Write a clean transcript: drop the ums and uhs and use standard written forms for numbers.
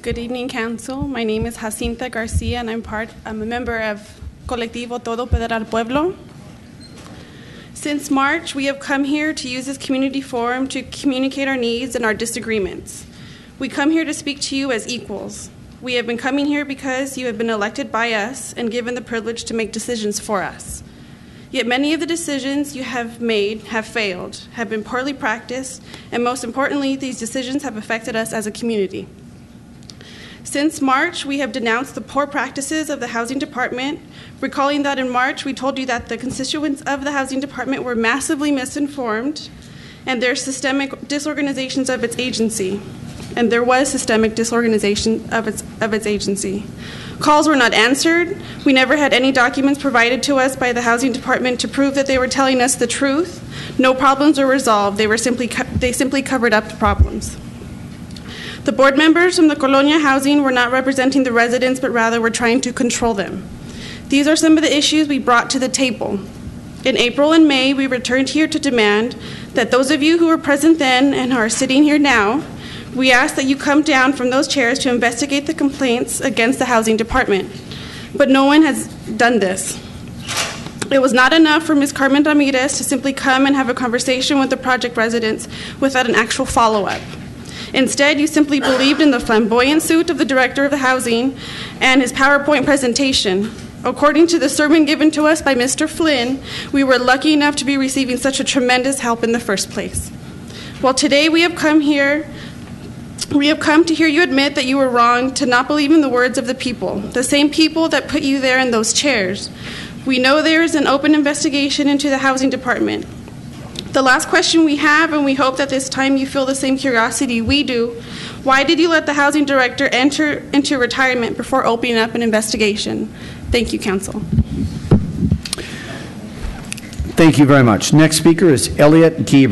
Good evening, Council. My name is Jacinta Garcia, and I'm a member of Colectivo Todo Pedregal Pueblo. Since March, we have come here to use this community forum to communicate our needs and our disagreements. We come here to speak to you as equals. We have been coming here because you have been elected by us and given the privilege to make decisions for us. Yet many of the decisions you have made have failed, have been poorly practiced, and most importantly, these decisions have affected us as a community. Since March, we have denounced the poor practices of the Housing Department, recalling that in March we told you that the constituents of the Housing Department were massively misinformed and there are systemic disorganizations of its agency. And there was systemic disorganization of its agency. Calls were not answered. We never had any documents provided to us by the Housing Department to prove that they were telling us the truth. No problems were resolved. They simply covered up the problems. The board members from the Colonia Housing were not representing the residents, but rather were trying to control them. These are some of the issues we brought to the table. In April and May, we returned here to demand that those of you who were present then and are sitting here now, we ask that you come down from those chairs to investigate the complaints against the Housing Department. But no one has done this. It was not enough for Ms. Carmen Ramirez to simply come and have a conversation with the project residents without an actual follow-up. Instead, you simply believed in the flamboyant suit of the director of the housing and his PowerPoint presentation. According to the sermon given to us by Mr. Flynn, we were lucky enough to be receiving such a tremendous help in the first place. Well, today we have come to hear you admit that you were wrong, to not believe in the words of the people, the same people that put you there in those chairs. We know there is an open investigation into the Housing Department. The last question we have, and we hope that this time you feel the same curiosity we do, why did you let the housing director enter into retirement before opening up an investigation? Thank you, Council. Thank you very much. Next speaker is Elliot Geber.